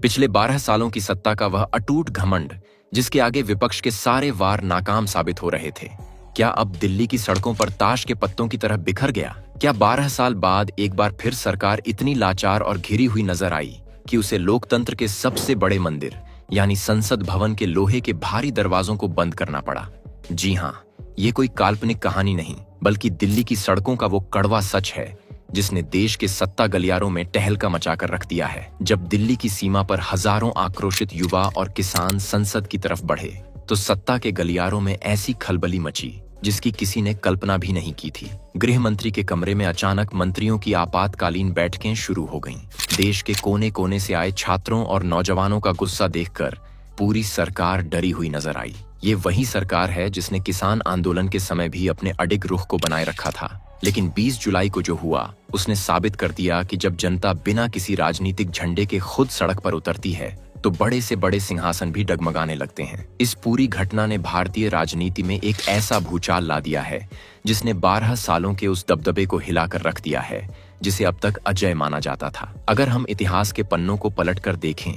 पिछले 12 सालों की सत्ता का वह अटूट घमंड जिसके आगे विपक्ष के सारे वार नाकाम साबित हो रहे थे, क्या अब दिल्ली की सड़कों पर ताश के पत्तों की तरह बिखर गया? क्या 12 साल बाद एक बार फिर सरकार इतनी लाचार और घिरी हुई नजर आई कि उसे लोकतंत्र के सबसे बड़े मंदिर यानी संसद भवन के लोहे के भारी दरवाजों को बंद करना पड़ा? जी हाँ, ये कोई काल्पनिक कहानी नहीं, बल्कि दिल्ली की सड़कों का वो कड़वा सच है जिसने देश के सत्ता गलियारों में टहलका मचाकर रख दिया है। जब दिल्ली की सीमा पर हजारों आक्रोशित युवा और किसान संसद की तरफ बढ़े, तो सत्ता के गलियारों में ऐसी खलबली मची जिसकी किसी ने कल्पना भी नहीं की थी। गृह मंत्री के कमरे में अचानक मंत्रियों की आपातकालीन बैठकें शुरू हो गईं। देश के कोने कोने से आए छात्रों और नौजवानों का गुस्सा देखकर पूरी सरकार डरी हुई नजर आई। ये वही सरकार है जिसने किसान आंदोलन के समय भी अपने अडिग रुख को बनाए रखा था। लेकिन 20 जुलाई को जो हुआ, उसने साबित कर दिया कि जब जनता बिना किसी राजनीतिक झंडे के खुद सड़क पर उतरती है, तो बड़े से बड़े सिंहासन भी डगमगाने लगते हैं। इस पूरी घटना ने भारतीय राजनीति में एक ऐसा भूचाल ला दिया है जिसने 12 सालों के उस दबदबे को हिलाकर रख दिया है जिसे अब तक अजेय माना जाता था। अगर हम इतिहास के पन्नों को पलटकर देखें,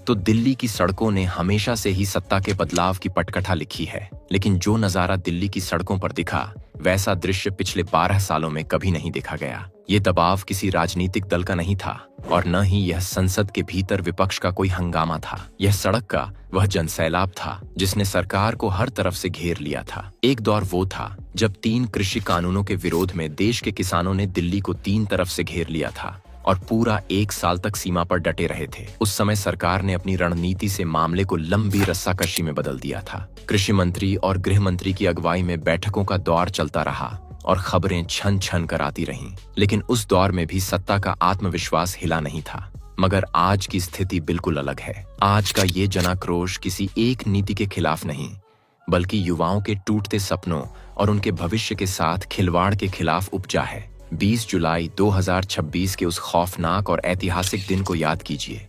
तो दिल्ली की सड़कों ने हमेशा से ही सत्ता के बदलाव की पटकथा लिखी है। लेकिन जो नजारा दिल्ली की सड़कों पर दिखा, वैसा दृश्य पिछले 12 सालों में कभी नहीं देखा गया। ये दबाव किसी राजनीतिक दल का नहीं था और न ही यह संसद के भीतर विपक्ष का कोई हंगामा था। यह सड़क का वह जनसैलाब था जिसने सरकार को हर तरफ से घेर लिया था। एक दौर वो था जब 3 कृषि कानूनों के विरोध में देश के किसानों ने दिल्ली को 3 तरफ से घेर लिया था और पूरा 1 साल तक सीमा पर डटे रहे थे। उस समय सरकार ने अपनी रणनीति से मामले को लंबी रस्साकशी में बदल दिया था। कृषि मंत्री और गृह मंत्री की अगुवाई में बैठकों का दौर चलता रहा और खबरें छन छन कर आती रहीं। लेकिन उस दौर में भी सत्ता का आत्मविश्वास हिला नहीं था। मगर आज की स्थिति बिल्कुल अलग है। आज का ये जनाक्रोश किसी एक नीति के खिलाफ नहीं, बल्कि युवाओं के टूटते सपनों और उनके भविष्य के साथ खिलवाड़ के खिलाफ उपजा है। 20 जुलाई 2026 के उस खौफनाक और ऐतिहासिक दिन को याद कीजिए,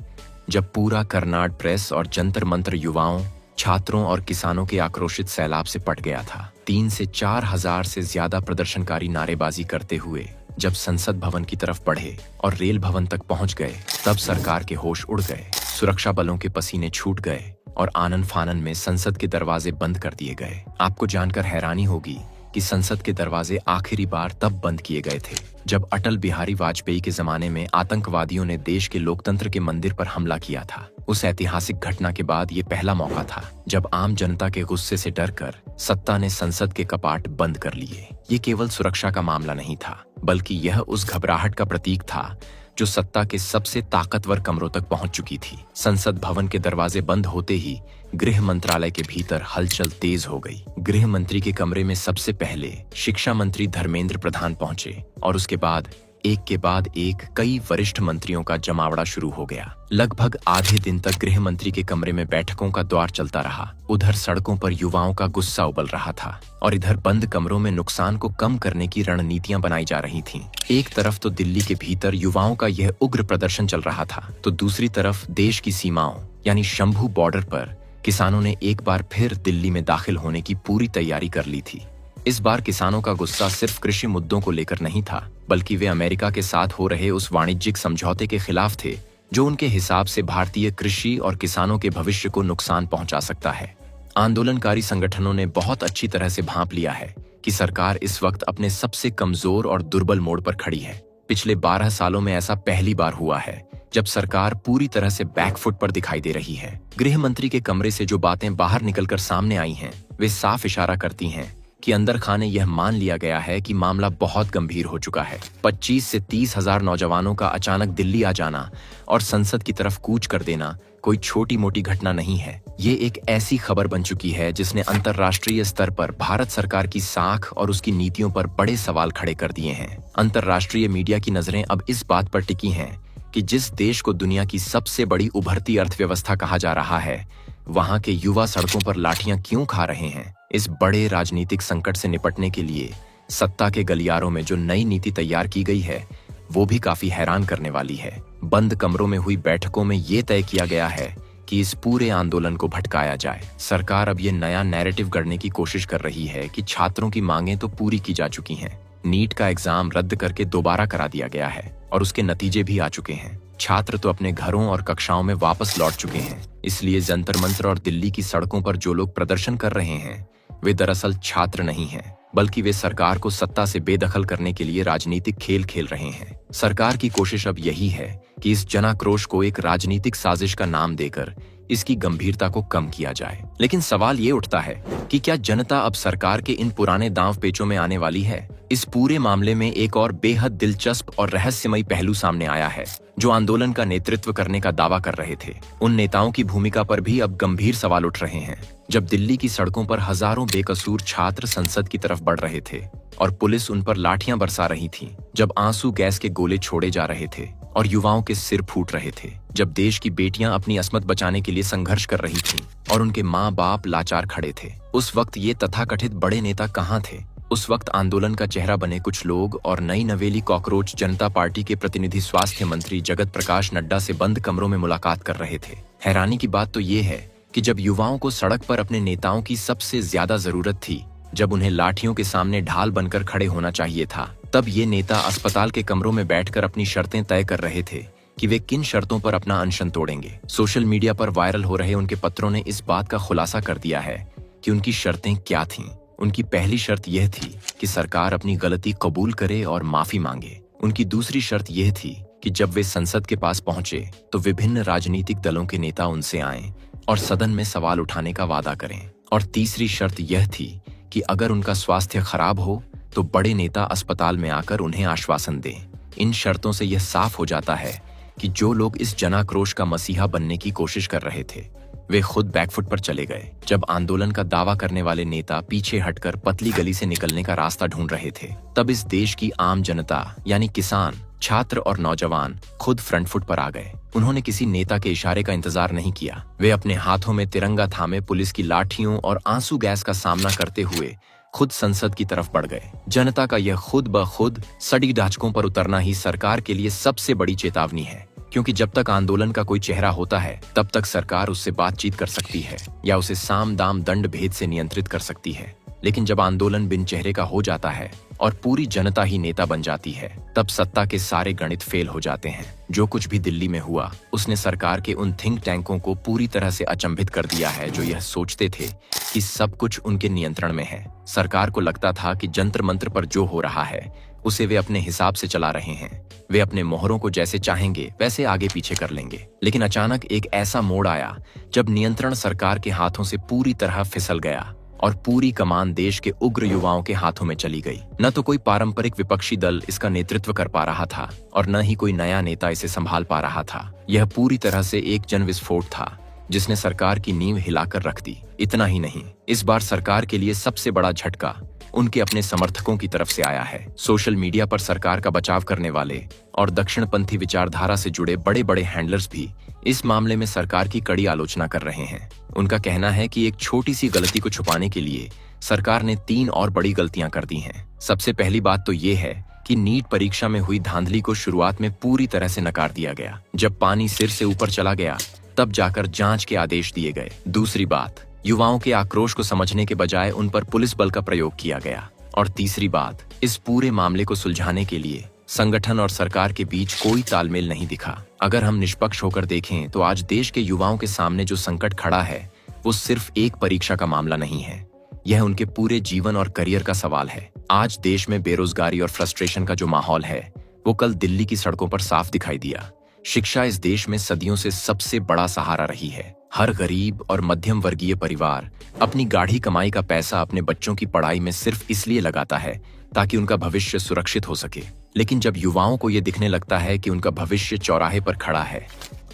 जब पूरा कर्नाड प्रेस और जंतर मंत्र युवाओं, छात्रों और किसानों के आक्रोशित सैलाब से पट गया था। 3 से 4 हजार से ज्यादा प्रदर्शनकारी नारेबाजी करते हुए जब संसद भवन की तरफ बढ़े और रेल भवन तक पहुंच गए, तब सरकार के होश उड़ गए। सुरक्षा बलों के पसीने छूट गए और आनन फानन में संसद के दरवाजे बंद कर दिए गए। आपको जानकर हैरानी होगी कि संसद के दरवाजे आखिरी बार तब बंद किए गए थे जब अटल बिहारी वाजपेयी के जमाने में आतंकवादियों ने देश के लोकतंत्र के मंदिर पर हमला किया था। उस ऐतिहासिक घटना के बाद ये पहला मौका था जब आम जनता के गुस्से से डरकर सत्ता ने संसद के कपाट बंद कर लिए। ये केवल सुरक्षा का मामला नहीं था, बल्कि यह उस घबराहट का प्रतीक था जो सत्ता के सबसे ताकतवर कमरों तक पहुंच चुकी थी। संसद भवन के दरवाजे बंद होते ही गृह मंत्रालय के भीतर हलचल तेज हो गई। गृह मंत्री के कमरे में सबसे पहले शिक्षा मंत्री धर्मेंद्र प्रधान पहुंचे और उसके बाद एक के बाद एक कई वरिष्ठ मंत्रियों का जमावड़ा शुरू हो गया। लगभग आधे दिन तक गृह मंत्री के कमरे में बैठकों का दौर चलता रहा। उधर सड़कों पर युवाओं का गुस्सा उबल रहा था और इधर बंद कमरों में नुकसान को कम करने की रणनीतियां बनाई जा रही थीं। एक तरफ तो दिल्ली के भीतर युवाओं का यह उग्र प्रदर्शन चल रहा था, तो दूसरी तरफ देश की सीमाओं यानी शंभू बॉर्डर पर किसानों ने एक बार फिर दिल्ली में दाखिल होने की पूरी तैयारी कर ली थी। इस बार किसानों का गुस्सा सिर्फ कृषि मुद्दों को लेकर नहीं था, बल्कि वे अमेरिका के साथ हो रहे उस वाणिज्यिक समझौते के खिलाफ थे जो उनके हिसाब से भारतीय कृषि और किसानों के भविष्य को नुकसान पहुंचा सकता है। आंदोलनकारी संगठनों ने बहुत अच्छी तरह से भांप लिया है कि सरकार इस वक्त अपने सबसे कमजोर और दुर्बल मोड़ पर खड़ी है। पिछले 12 सालों में ऐसा पहली बार हुआ है जब सरकार पूरी तरह से बैकफुट पर दिखाई दे रही है। गृह मंत्री के कमरे से जो बातें बाहर निकलकर सामने आई हैं, वे साफ इशारा करती हैं कि अंदर खाने यह मान लिया गया है कि मामला बहुत गंभीर हो चुका है। 25 से 30 हजार नौजवानों का अचानक दिल्ली आ जाना और संसद की तरफ कूच कर देना कोई छोटी मोटी घटना नहीं है। ये एक ऐसी खबर बन चुकी है जिसने अंतर्राष्ट्रीय स्तर पर भारत सरकार की साख और उसकी नीतियों पर बड़े सवाल खड़े कर दिए हैं। अंतर्राष्ट्रीय मीडिया की नजरें अब इस बात पर टिकी हैं कि जिस देश को दुनिया की सबसे बड़ी उभरती अर्थव्यवस्था कहा जा रहा है, वहां के युवा सड़कों पर लाठियां क्यों खा रहे हैं। इस बड़े राजनीतिक संकट से निपटने के लिए सत्ता के गलियारों में जो नई नीति तैयार की गई है, वो भी काफी हैरान करने वाली है। बंद कमरों में हुई बैठकों में ये तय किया गया है कि इस पूरे आंदोलन को भटकाया जाए। सरकार अब ये नया नैरेटिव गढ़ने की कोशिश कर रही है कि छात्रों की मांगें तो पूरी की जा चुकी हैं। नीट का एग्जाम रद्द करके दोबारा करा दिया गया है और उसके नतीजे भी आ चुके हैं। छात्र तो अपने घरों और कक्षाओं में वापस लौट चुके हैं। इसलिए जंतर मंतर और दिल्ली की सड़कों पर जो लोग प्रदर्शन कर रहे हैं वे दरअसल छात्र नहीं हैं, बल्कि वे सरकार को सत्ता से बेदखल करने के लिए राजनीतिक खेल खेल रहे हैं। सरकार की कोशिश अब यही है कि इस जनाक्रोश को एक राजनीतिक साजिश का नाम देकर इसकी गंभीरता को कम किया जाए। लेकिन सवाल ये उठता है कि क्या जनता अब सरकार के इन पुराने दांव पेचों में आने वाली है? इस पूरे मामले में एक और बेहद दिलचस्प और रहस्यमयी पहलू सामने आया है। जो आंदोलन का नेतृत्व करने का दावा कर रहे थे, उन नेताओं की भूमिका पर भी अब गंभीर सवाल उठ रहे हैं। जब दिल्ली की सड़कों पर हजारों बेकसूर छात्र संसद की तरफ बढ़ रहे थे और पुलिस उन पर लाठियां बरसा रही थी, जब आंसू गैस के गोले छोड़े जा रहे थे और युवाओं के सिर फूट रहे थे, जब देश की बेटियां अपनी अस्मत बचाने के लिए संघर्ष कर रही थीं और उनके माँ बाप लाचार खड़े थे, उस वक्त ये तथाकथित बड़े नेता कहाँ थे? उस वक्त आंदोलन का चेहरा बने कुछ लोग और नई नवेली कॉकरोच जनता पार्टी के प्रतिनिधि स्वास्थ्य मंत्री जगत प्रकाश नड्डा से बंद कमरों में मुलाकात कर रहे थे। हैरानी की बात तो ये है कि जब युवाओं को सड़क पर अपने नेताओं की सबसे ज्यादा जरूरत थी, जब उन्हें लाठियों के सामने ढाल बनकर खड़े होना चाहिए था, तब ये नेता अस्पताल के कमरों में बैठकर अपनी शर्तें तय कर रहे थे कि वे किन शर्तों पर अपना अनशन तोड़ेंगे। सोशल मीडिया पर वायरल हो रहे उनके पत्रों ने इस बात का खुलासा कर दिया है कि उनकी शर्तें क्या थीं। उनकी पहली शर्त यह थी कि सरकार अपनी गलती कबूल करे और माफी मांगे। उनकी दूसरी शर्त यह थी कि जब वे संसद के पास पहुंचे तो विभिन्न राजनीतिक दलों के नेता उनसे आएं और सदन में सवाल उठाने का वादा करें। और तीसरी शर्त यह थी कि अगर उनका स्वास्थ्य खराब हो तो बड़े नेता अस्पताल में आकर उन्हें आश्वासन दें। इन शर्तों से यह साफ हो जाता है कि जो लोग इस जनाक्रोश का मसीहा बनने की कोशिश कर रहे थे, वे खुद बैकफुट पर चले गए। जब आंदोलन का दावा करने वाले नेता पीछे हटकर पतली गली से निकलने का रास्ता ढूंढ रहे थे, तब इस देश की आम जनता यानी किसान, छात्र और नौजवान खुद फ्रंट फुट पर आ गए। उन्होंने किसी नेता के इशारे का इंतजार नहीं किया। वे अपने हाथों में तिरंगा थामे पुलिस की लाठियों और आंसू गैस का सामना करते हुए खुद संसद की तरफ बढ़ गए। जनता का यह खुद ब खुद सड़ी ढांचकों पर उतरना ही सरकार के लिए सबसे बड़ी चेतावनी है, क्योंकि जब तक आंदोलन का कोई चेहरा होता है तब तक सरकार उससे बातचीत कर सकती है या उसे साम दाम दंड भेद से नियंत्रित कर सकती है। लेकिन जब आंदोलन बिन चेहरे का हो जाता है और पूरी जनता ही नेता बन जाती है, तब सत्ता के सारे गणित फेल हो जाते हैं। जो कुछ भी दिल्ली में हुआ उसने सरकार के उन थिंक टैंकों को पूरी तरह से अचंभित कर दिया है जो यह सोचते थे कि सब कुछ उनके नियंत्रण में है। सरकार को लगता था कि जंतर मंत्र पर जो हो रहा है उसे वे अपने हिसाब से चला रहे हैं। वे अपने मोहरों को जैसे चाहेंगे वैसे आगे पीछे कर लेंगे। लेकिन अचानक एक ऐसा मोड़ आया जब नियंत्रण सरकार के हाथों से पूरी तरह फिसल गया और पूरी कमान देश के उग्र युवाओं के हाथों में चली गई। न तो कोई पारंपरिक विपक्षी दल इसका नेतृत्व कर पा रहा था और न ही कोई नया नेता इसे संभाल पा रहा था। यह पूरी तरह से एक जन विस्फोट था जिसने सरकार की नींव हिलाकर रख दी। इतना ही नहीं, इस बार सरकार के लिए सबसे बड़ा झटका उनके अपने समर्थकों की तरफ से आया है। सोशल मीडिया पर सरकार का बचाव करने वाले और दक्षिणपंथी विचारधारा से जुड़े बड़े बड़े हैंडलर्स भी इस मामले में सरकार की कड़ी आलोचना कर रहे हैं। उनका कहना है कि एक छोटी सी गलती को छुपाने के लिए सरकार ने 3 और बड़ी गलतियां कर दी हैं। सबसे पहली बात तो ये है कि नीट परीक्षा में हुई धांधली को शुरुआत में पूरी तरह से नकार दिया गया। जब पानी सिर से ऊपर चला गया तब जाकर जांच के आदेश दिए गए। दूसरी बात, युवाओं के आक्रोश को समझने के बजाय उन पर पुलिस बल का प्रयोग किया गया। और तीसरी बात, इस पूरे मामले को सुलझाने के लिए संगठन और सरकार के बीच कोई तालमेल नहीं दिखा। अगर हम निष्पक्ष होकर देखें तो आज देश के युवाओं के सामने जो संकट खड़ा है वो सिर्फ एक परीक्षा का मामला नहीं है, यह उनके पूरे जीवन और करियर का सवाल है। आज देश में बेरोजगारी और फ्रस्ट्रेशन का जो माहौल है वो कल दिल्ली की सड़कों पर साफ दिखाई दिया। शिक्षा इस देश में सदियों से सबसे बड़ा सहारा रही है। हर गरीब और मध्यम वर्गीय परिवार अपनी गाढ़ी कमाई का पैसा अपने बच्चों की पढ़ाई में सिर्फ इसलिए लगाता है ताकि उनका भविष्य सुरक्षित हो सके। लेकिन जब युवाओं को ये दिखने लगता है कि उनका भविष्य चौराहे पर खड़ा है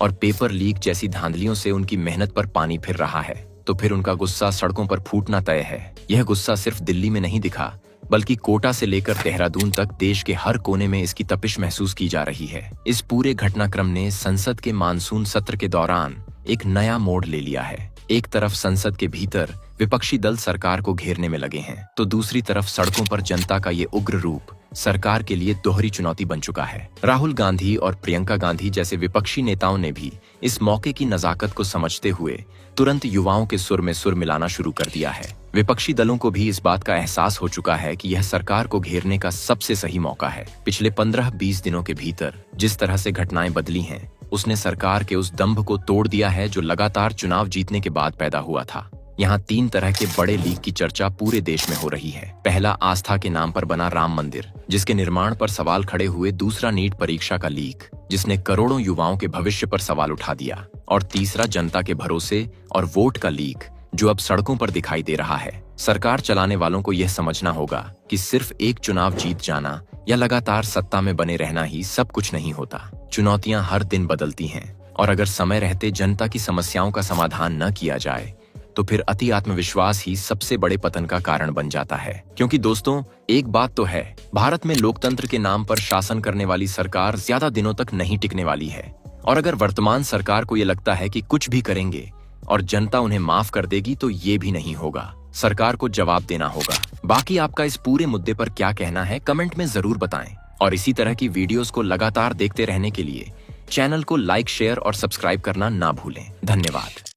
और पेपर लीक जैसी धांधलियों से उनकी मेहनत पर पानी फिर रहा है, तो फिर उनका गुस्सा सड़कों पर फूटना तय है। यह गुस्सा सिर्फ दिल्ली में नहीं दिखा, बल्कि कोटा से लेकर देहरादून तक देश के हर कोने में इसकी तपिश महसूस की जा रही है। इस पूरे घटनाक्रम ने संसद के मानसून सत्र के दौरान एक नया मोड़ ले लिया है। एक तरफ संसद के भीतर विपक्षी दल सरकार को घेरने में लगे हैं, तो दूसरी तरफ सड़कों पर जनता का ये उग्र रूप सरकार के लिए दोहरी चुनौती बन चुका है। राहुल गांधी और प्रियंका गांधी जैसे विपक्षी नेताओं ने भी इस मौके की नजाकत को समझते हुए तुरंत युवाओं के सुर में सुर मिलाना शुरू कर दिया है। विपक्षी दलों को भी इस बात का एहसास हो चुका है कि यह सरकार को घेरने का सबसे सही मौका है। पिछले 15-20 दिनों के भीतर जिस तरह से घटनाएं बदली हैं, उसने सरकार के उस दंभ को तोड़ दिया है जो लगातार चुनाव जीतने के बाद पैदा हुआ था। यहाँ 3 तरह के बड़े लीक की चर्चा पूरे देश में हो रही है। पहला, आस्था के नाम पर बना राम मंदिर, जिसके निर्माण पर सवाल खड़े हुए। दूसरा, नीट परीक्षा का लीक, जिसने करोड़ों युवाओं के भविष्य पर सवाल उठा दिया। और तीसरा, जनता के भरोसे और वोट का लीक, जो अब सड़कों पर दिखाई दे रहा है। सरकार चलाने वालों को यह समझना होगा कि सिर्फ एक चुनाव जीत जाना या लगातार सत्ता में बने रहना ही सब कुछ नहीं होता। चुनौतियां हर दिन बदलती हैं, और अगर समय रहते जनता की समस्याओं का समाधान न किया जाए तो फिर अति आत्मविश्वास ही सबसे बड़े पतन का कारण बन जाता है। क्योंकि दोस्तों, एक बात तो है, भारत में लोकतंत्र के नाम पर शासन करने वाली सरकार ज्यादा दिनों तक नहीं टिकने वाली है। और अगर वर्तमान सरकार को ये लगता है कि कुछ भी करेंगे और जनता उन्हें माफ कर देगी, तो ये भी नहीं होगा। सरकार को जवाब देना होगा। बाकी आपका इस पूरे मुद्दे पर क्या कहना है, कमेंट में जरूर बताएं। और इसी तरह की वीडियोस को लगातार देखते रहने के लिए चैनल को लाइक, शेयर और सब्सक्राइब करना ना भूलें। धन्यवाद।